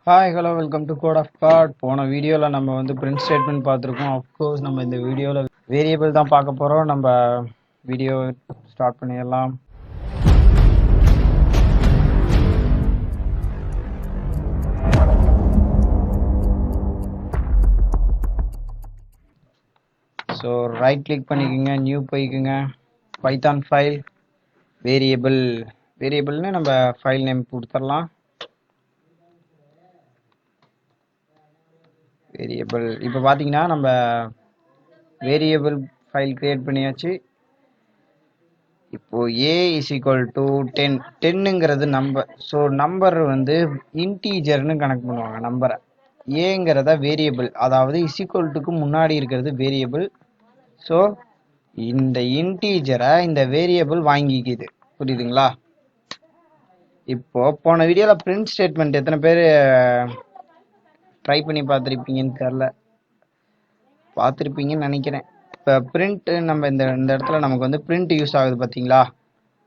Hi hello welcome to code of card. போன வீடியோவில் நம்ம வந்து பிரிண்ட் ஸ்டேட்மெண்ட் பார்த்துருக்கோம். அஃப்கோர்ஸ் நம்ம இந்த வீடியோவில் வேரியபிள் தான் பார்க்க போகிறோம். நம்ம வீடியோ ஸ்டார்ட் பண்ணிடலாம். ஸோ ரைட் கிளிக் பண்ணிக்கோங்க, நியூ போய்க்குங்க, பைத்தான் ஃபைல் வேரியபிள்னு நம்ம ஃபைல் நேம் கொடுத்துடலாம். வேரியபிள் இப்போ பார்த்தீங்கன்னா நம்ம வேரியபிள் ஃபைல் கிரியேட் பண்ணியாச்சு. இப்போ a is equal to 10. 10ங்கிறது நம்பர். ஸோ நம்பர் வந்து இன்டீஜர்னு கனெக்ட் பண்ணுவாங்க. நம்பரை ஏங்கிறத வேரியபிள், அதாவது இஸ் ஈக்குவல் டுக்கு முன்னாடி இருக்கிறது வேரியபிள். ஸோ இந்த இன்டீஜரை இந்த வேரியபிள் வாங்கிக்குது. புரியுதுங்களா? இப்போ போன வீடியோவில் பிரிண்ட் ஸ்டேட்மெண்ட் எத்தனை பேர் ட்ரை பண்ணி பார்த்துருப்பீங்கன்னு தெரில, பார்த்துருப்பீங்கன்னு நினைக்கிறேன். இப்போ பிரிண்ட் நம்ம இந்த இடத்துல நமக்கு வந்து பிரிண்ட் யூஸ் ஆகுது பார்த்தீங்களா?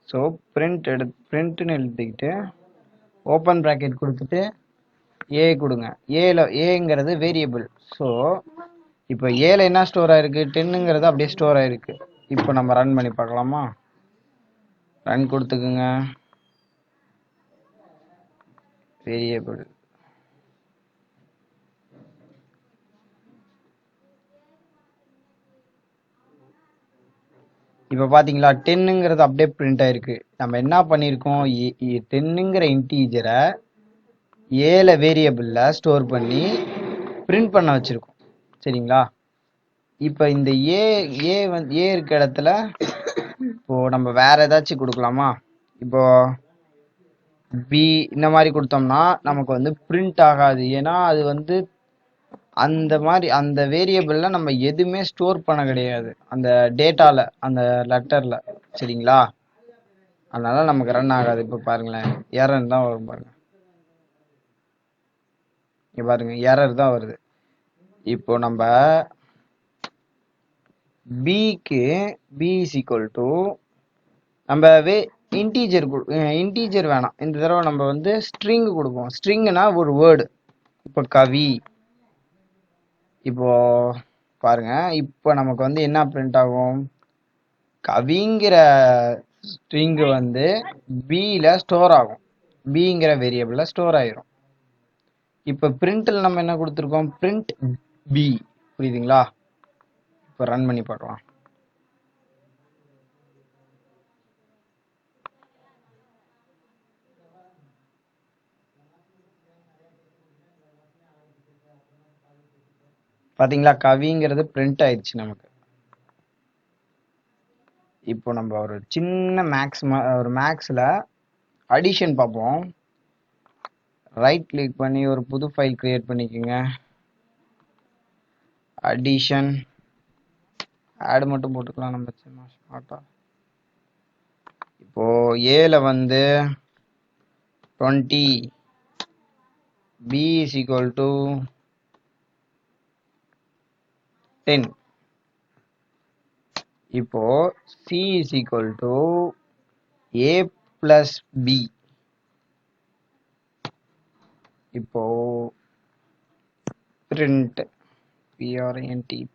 ஸோ பிரிண்ட்னு எழுதிக்கிட்டு ஓப்பன் ப்ராக்கெட் கொடுத்துட்டு ஏ கொடுங்க. ஏங்கிறது வேரியபிள். ஸோ இப்போ ஏல என்ன ஸ்டோர் ஆயிருக்கு? 10ங்கிறது அப்படியே ஸ்டோர் ஆயிருக்கு. இப்போ நம்ம ரன் பண்ணி பார்க்கலாமா? ரன் கொடுத்துக்குங்க. வேரியபிள் இப்போ பார்த்தீங்களா 10ங்கிறது அப்படியே பிரிண்ட் ஆயிருக்கு. நம்ம என்ன பண்ணியிருக்கோம்? 10ங்கிற இன்டீஜரை ஏல வேரியபிளில் ஸ்டோர் பண்ணி பிரிண்ட் பண்ண வச்சுருக்கோம். சரிங்களா? இப்போ இந்த ஏ இருக்க இடத்துல இப்போது நம்ம வேறு ஏதாச்சும் கொடுக்கலாமா? இப்போ பி இந்த மாதிரி கொடுத்தோம்னா நமக்கு வந்து பிரிண்ட் ஆகாது. ஏன்னா அது வந்து அந்த மாதிரி அந்த வேரியபிளில் நம்ம எதுவுமே ஸ்டோர் பண்ண கிடையாது அந்த டேட்டாவில், அந்த லெட்டரில். சரிங்களா? அதனால நமக்கு ரன் ஆகாது. இப்போ பாருங்களேன், எரர் தான் வரும் பாருங்க. இங்கே பாருங்க, எரர் தான் வருது. இப்போ நம்ம பிக்கு பி இஸ் ஈக்குவல் டு நம்ம இன்டீஜர் வேணாம். இந்த தடவை நம்ம வந்து ஸ்ட்ரிங் கொடுப்போம். ஸ்ட்ரிங்னா ஒரு வேர்டு. இப்போ கவி. இப்போ பாருங்க, இப்போ நமக்கு வந்து என்ன பிரிண்ட் ஆகும்? கவிங்கிற ஸ்ட்ரிங் வந்து பியில் ஸ்டோர் ஆகும். பிங்கிற வேரியபிளில் ஸ்டோர் ஆயிரும். இப்போ பிரிண்ட்டில் நம்ம என்ன கொடுத்துருக்கோம்? Print B. புரியுதுங்களா? இப்போ ரன் பண்ணி பார்க்கலாம். பார்த்தீங்களா? கவிங்கிறது பிரிண்ட் ஆயிடுச்சு நமக்கு. இப்போ நம்ம ஒரு சின்ன மேக்ஸில் அடிஷன் பார்ப்போம். ரைட் கிளிக் பண்ணி ஒரு புது ஃபைல் கிரியேட் பண்ணிக்கோங்க. அடிஷன் ஆட் மட்டும் போட்டுக்கலாம் நம்ம சின்ன ஸ்மார்ட்டாக. இப்போ ஏல வந்து 20, பி இஸ் ஈக்குவல் டு 10. இப்போ c is equal to a plus b. இப்போ print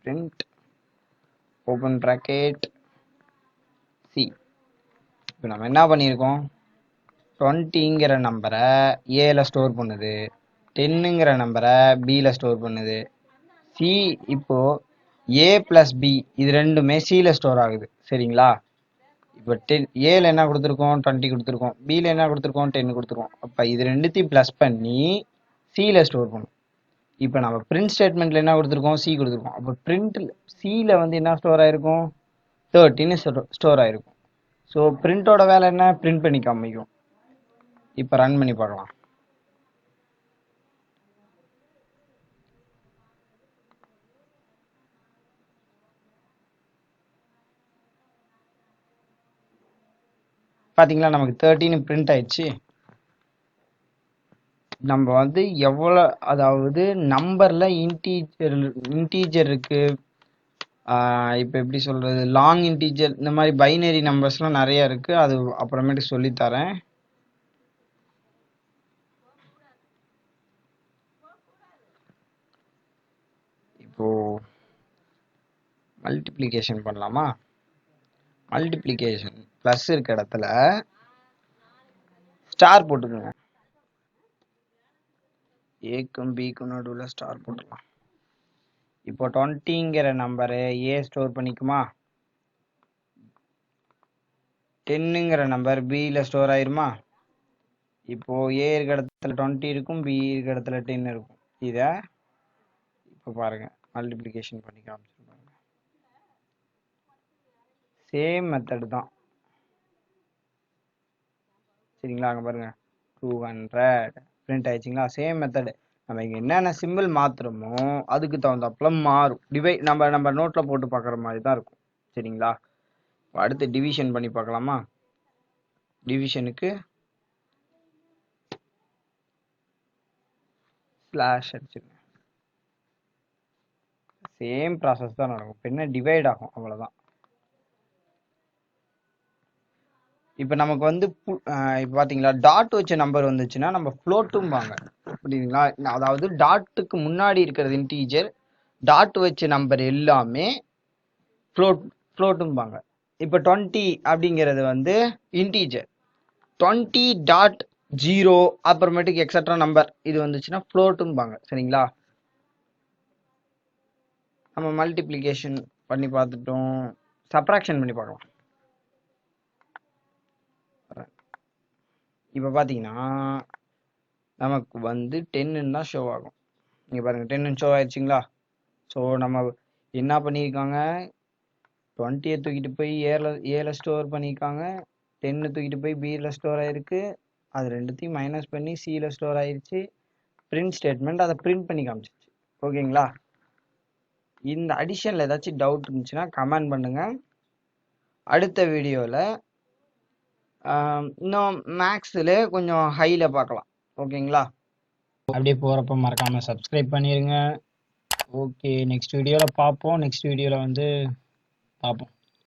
print open bracket c. இப்போ நம்ம என்ன பண்ணியிருக்கோம்? 20ங்கிற நம்பரை ஏல ஸ்டோர் பண்ணுது, 10ங்கிற நம்பரை பியில் ஸ்டோர் பண்ணுது. சி இப்போ ஏ பிளஸ் பி இது ரெண்டுமே சியில் ஸ்டோர் ஆகுது. சரிங்களா? இப்போ ஏல என்ன கொடுத்துருக்கோம்? 20 கொடுத்துருக்கோம். பியில் என்ன கொடுத்துருக்கோம்? 10 கொடுத்துருக்கோம். அப்போ இது ரெண்டுத்தையும் ப்ளஸ் பண்ணி சியில் ஸ்டோர் பண்ணும். இப்போ நம்ம பிரிண்ட் ஸ்டேட்மெண்ட்டில் என்ன கொடுத்துருக்கோம்? சி கொடுத்துருக்கோம். அப்போ பிரிண்ட்டில் சியில் வந்து என்ன ஸ்டோர் ஆகிருக்கும்? 13 ஸ்டோர் ஆகிருக்கும். ஸோ பிரிண்ட்டோட வேலை என்ன? பிரிண்ட் பண்ணி காமிக்கும். இப்போ ரன் பண்ணி பார்க்கலாம். பார்த்தீங்களா? நமக்கு 13 பிரிண்ட் ஆயிடுச்சு. நம்ம வந்து எவ்வளோ, அதாவது நம்பரில் இன்டீஜர் இருக்கு. இப்போ எப்படி சொல்கிறது, லாங் இன்டீஜர், இந்த மாதிரி பைனரி நம்பர்ஸ்லாம் நிறையா இருக்குது. அது அப்புறமேட்டு சொல்லித்தரேன். இப்போ மல்டிப்ளிகேஷன் பண்ணலாமா? மல்டிப்ளிகேஷன் ப்ளஸ் இருக்க இடத்துல ஸ்டார் போட்டுக்கோங்க. ஏக்கும் பிக்கும் நடுவில் ஸ்டார் போட்டுக்கலாம். இப்போ 20ங்கிற நம்பரை ஏ ஸ்டோர் பண்ணிக்குமா? 10ங்கிற நம்பர் பியில் ஸ்டோர் ஆயிருமா? இப்போ ஏ இருக்க இடத்துல 20 இருக்கும், பி இருக்க இடத்துல 10 இருக்கும். இதை இப்போ பாருங்க, மல்டிப்ளிகேஷன் பண்ணி காமிச்சிருப்பாங்க. சேம் மெத்தட் தான். சரிங்களா? அங்கே பாருங்க 200 பிரிண்ட் ஆயிடுச்சுங்களா? Same method. நம்ம இங்கே என்னென்ன சிம்பிள் மாற்றுறோமோ அதுக்கு தகுந்தாப்புல மாறும். நம்ம நோட்டில் போட்டு பார்க்குற மாதிரி தான் இருக்கும். சரிங்களா? அடுத்து டிவிஷன் பண்ணி பார்க்கலாமா? டிவிஷனுக்கு ஸ்லாஷ் அடிச்சிருங்க. சேம் ப்ராசஸ் தான் நடக்கும். இப்போ என்ன டிவைட் ஆகும், அவ்வளோதான். இப்போ நமக்கு வந்து இப்போ பார்த்தீங்களா, டாட் வச்ச நம்பர் வந்துச்சுன்னா நம்ம ஃப்ளோட்டும்பாங்க. புரியுதுங்களா? அதாவது டாட்டுக்கு முன்னாடி இருக்கிறது இன்டீஜர், டாட் வச்ச நம்பர் எல்லாமே ஃப்ளோட்டும்பாங்க. இப்போ 20 அப்படிங்கிறது வந்து இன்டீஜர். 20.0 அப்புறமேட்டுக்கு எக்ஸட்ரா நம்பர் இது வந்துச்சுன்னா ஃப்ளோட்டும்பாங்க. சரிங்களா? நம்ம மல்டிப்ளிகேஷன் பண்ணி பார்த்துட்டோம். சப்ராக்ஷன் பண்ணி பார்க்கலாம். இப்போ பார்த்தீங்கன்னா நமக்கு வந்து 10 தான் ஷோ ஆகும். இங்கே பாருங்கள் 10 ஷோ ஆயிடுச்சுங்களா? ஸோ நம்ம என்ன பண்ணியிருக்காங்க, 20 தூக்கிட்டு போய் ஏல ஸ்டோர் பண்ணியிருக்காங்க, 10 தூக்கிட்டு போய் பியில் ஸ்டோர் ஆயிருக்கு, அது ரெண்டுத்தையும் மைனஸ் பண்ணி சியில் ஸ்டோர் ஆயிடுச்சு. பிரிண்ட் ஸ்டேட்மெண்ட் அதை பிரிண்ட் பண்ணி காமிச்சிச்சு. ஓகேங்களா? இந்த அடிஷனில் ஏதாச்சும் டவுட் இருந்துச்சுன்னா கமெண்ட் பண்ணுங்கள். அடுத்த வீடியோவில் இன்னும் மேக்ஸில் கொஞ்சம் ஹையில் பார்க்கலாம். ஓகேங்களா? அப்படியே போகிறப்ப மறக்காமல் சப்ஸ்கிரைப் பண்ணிடுங்க. ஓகே, நெக்ஸ்ட் வீடியோவில் பார்ப்போம். நெக்ஸ்ட் வீடியோவில் வந்து பார்ப்போம்.